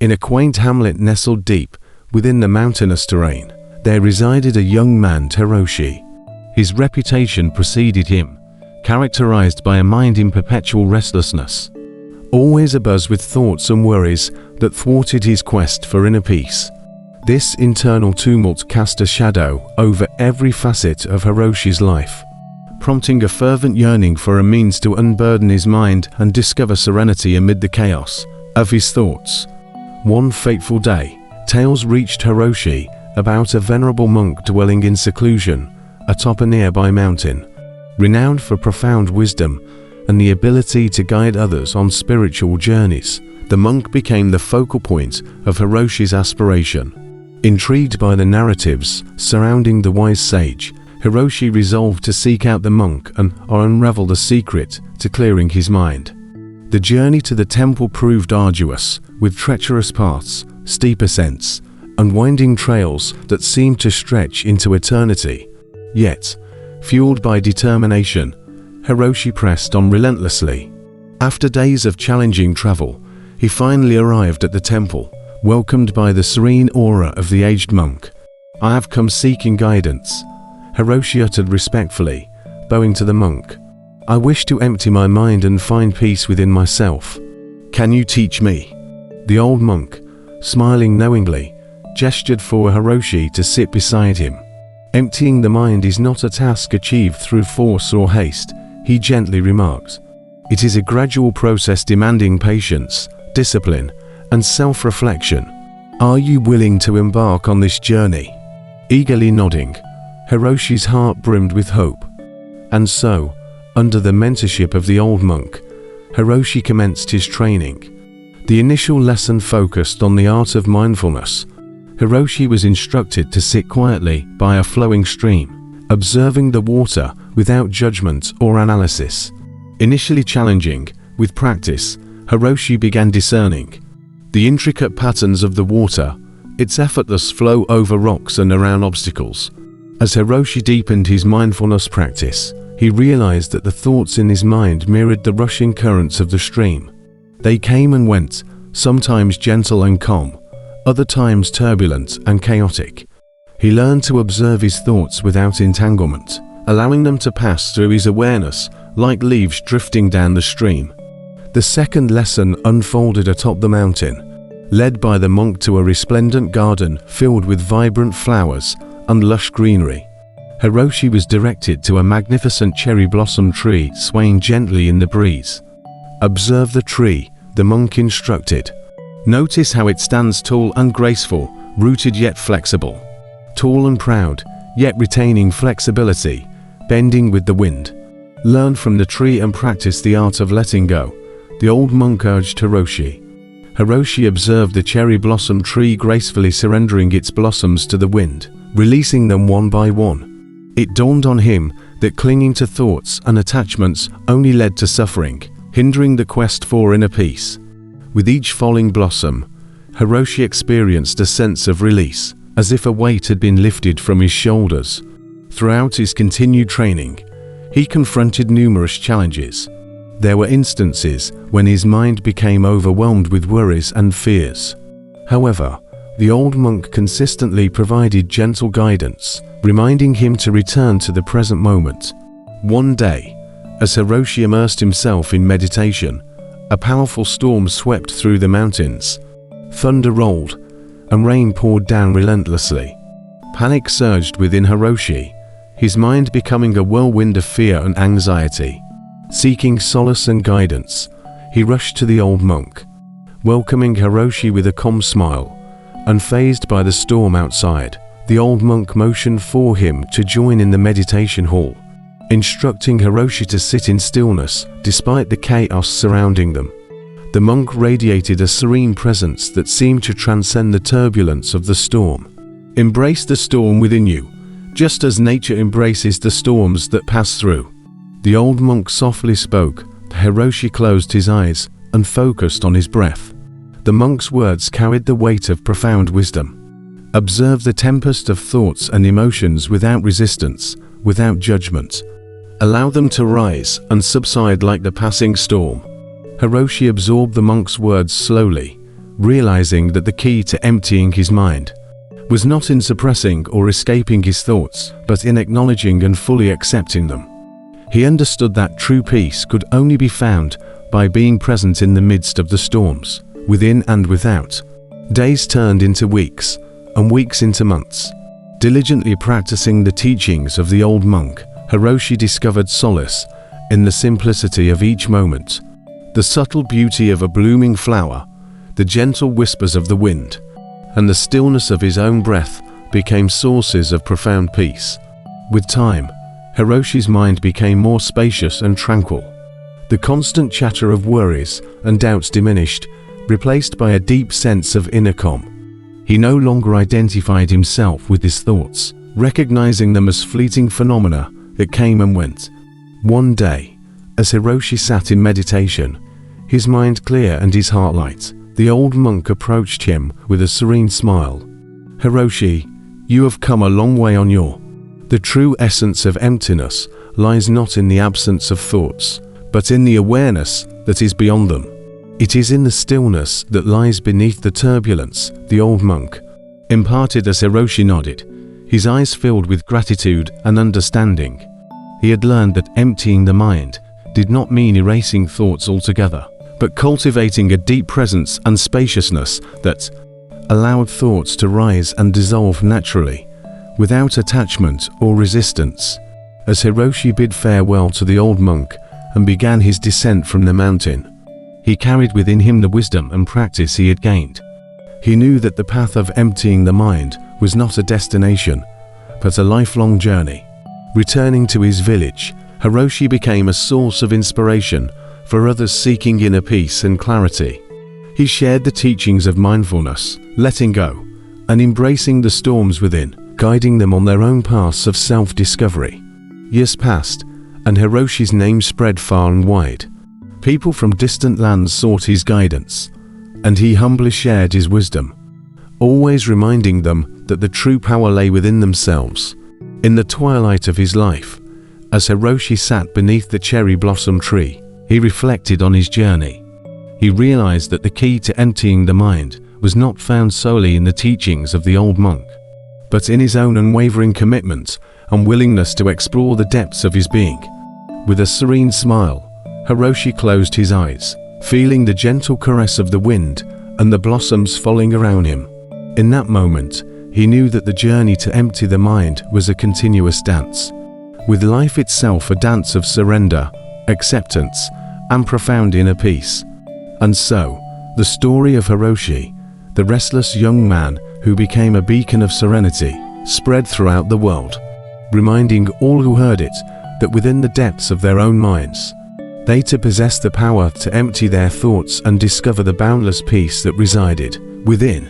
In a quaint hamlet nestled deep within the mountainous terrain, there resided a young man, Hiroshi. His reputation preceded him, characterized by a mind in perpetual restlessness, always abuzz with thoughts and worries that thwarted his quest for inner peace. This internal tumult cast a shadow over every facet of Hiroshi's life, prompting a fervent yearning for a means to unburden his mind and discover serenity amid the chaos of his thoughts. One fateful day, tales reached Hiroshi about a venerable monk dwelling in seclusion atop a nearby mountain. Renowned for profound wisdom and the ability to guide others on spiritual journeys, the monk became the focal point of Hiroshi's aspiration. Intrigued by the narratives surrounding the wise sage, Hiroshi resolved to seek out the monk and unravel the secret to clearing his mind. The journey to the temple proved arduous, with treacherous paths, steep ascents, and winding trails that seemed to stretch into eternity. Yet, fueled by determination, Hiroshi pressed on relentlessly. After days of challenging travel, he finally arrived at the temple, welcomed by the serene aura of the aged monk. "I have come seeking guidance," Hiroshi uttered respectfully, bowing to the monk. "I wish to empty my mind and find peace within myself. Can you teach me?" The old monk, smiling knowingly, gestured for Hiroshi to sit beside him. "Emptying the mind is not a task achieved through force or haste," he gently remarked. "It is a gradual process demanding patience, discipline, and self-reflection. Are you willing to embark on this journey?" Eagerly nodding, Hiroshi's heart brimmed with hope. And so, under the mentorship of the old monk, Hiroshi commenced his training. The initial lesson focused on the art of mindfulness. Hiroshi was instructed to sit quietly by a flowing stream, observing the water without judgment or analysis. Initially challenging, with practice, Hiroshi began discerning the intricate patterns of the water, its effortless flow over rocks and around obstacles. As Hiroshi deepened his mindfulness practice, he realized that the thoughts in his mind mirrored the rushing currents of the stream. They came and went, sometimes gentle and calm, other times turbulent and chaotic. He learned to observe his thoughts without entanglement, allowing them to pass through his awareness like leaves drifting down the stream. The second lesson unfolded atop the mountain. Led by the monk to a resplendent garden filled with vibrant flowers and lush greenery, Hiroshi was directed to a magnificent cherry blossom tree swaying gently in the breeze. "Observe the tree," the monk instructed. "Notice how it stands tall and graceful, rooted yet flexible. Tall and proud, yet retaining flexibility, bending with the wind. Learn from the tree and practice the art of letting go," the old monk urged Hiroshi. Hiroshi observed the cherry blossom tree gracefully surrendering its blossoms to the wind, releasing them one by one. It dawned on him that clinging to thoughts and attachments only led to suffering, hindering the quest for inner peace. With each falling blossom, Hiroshi experienced a sense of release, as if a weight had been lifted from his shoulders. Throughout his continued training, he confronted numerous challenges. There were instances when his mind became overwhelmed with worries and fears. However, the old monk consistently provided gentle guidance, reminding him to return to the present moment. One day, as Hiroshi immersed himself in meditation, a powerful storm swept through the mountains. Thunder rolled, and rain poured down relentlessly. Panic surged within Hiroshi, his mind becoming a whirlwind of fear and anxiety. Seeking solace and guidance, he rushed to the old monk, welcoming Hiroshi with a calm smile. Unfazed by the storm outside, the old monk motioned for him to join in the meditation hall, instructing Hiroshi to sit in stillness despite the chaos surrounding them. The monk radiated a serene presence that seemed to transcend the turbulence of the storm. "Embrace the storm within you, just as nature embraces the storms that pass through," the old monk softly spoke. Hiroshi closed his eyes and focused on his breath. The monk's words carried the weight of profound wisdom. Observe the tempest of thoughts and emotions without resistance, without judgment. Allow them to rise and subside like the passing storm. Hiroshi absorbed the monk's words slowly, realizing that the key to emptying his mind was not in suppressing or escaping his thoughts, but in acknowledging and fully accepting them. He understood that true peace could only be found by being present in the midst of the storms, within and without. Days turned into weeks, and weeks into months. Diligently practicing the teachings of the old monk, Hiroshi discovered solace in the simplicity of each moment, the subtle beauty of a blooming flower, the gentle whispers of the wind, and the stillness of his own breath became sources of profound peace. With time, Hiroshi's mind became more spacious and tranquil. The constant chatter of worries and doubts diminished, replaced by a deep sense of inner calm. He no longer identified himself with his thoughts, recognizing them as fleeting phenomena that came and went. One day, as Hiroshi sat in meditation, his mind clear and his heart light, the old monk approached him with a serene smile. "Hiroshi, you have come a long way on your. The true essence of emptiness lies not in the absence of thoughts, but in the awareness that is beyond them. It is in the stillness that lies beneath the turbulence," the old monk imparted as Hiroshi nodded, his eyes filled with gratitude and understanding. He had learned that emptying the mind did not mean erasing thoughts altogether, but cultivating a deep presence and spaciousness that allowed thoughts to rise and dissolve naturally, without attachment or resistance. As Hiroshi bid farewell to the old monk and began his descent from the mountain, he carried within him the wisdom and practice he had gained. He knew that the path of emptying the mind was not a destination, but a lifelong journey. Returning to his village, Hiroshi became a source of inspiration for others seeking inner peace and clarity. He shared the teachings of mindfulness, letting go, and embracing the storms within, guiding them on their own paths of self-discovery. Years passed, and Hiroshi's name spread far and wide. People from distant lands sought his guidance, and he humbly shared his wisdom, always reminding them that the true power lay within themselves. In the twilight of his life, as Hiroshi sat beneath the cherry blossom tree, he reflected on his journey. He realized that the key to emptying the mind was not found solely in the teachings of the old monk, but in his own unwavering commitment and willingness to explore the depths of his being. With a serene smile, Hiroshi closed his eyes, feeling the gentle caress of the wind and the blossoms falling around him. In that moment, he knew that the journey to empty the mind was a continuous dance, with life itself a dance of surrender, acceptance, and profound inner peace. And so, the story of Hiroshi, the restless young man who became a beacon of serenity, spread throughout the world, reminding all who heard it that within the depths of their own minds, they too possessed the power to empty their thoughts and discover the boundless peace that resided within.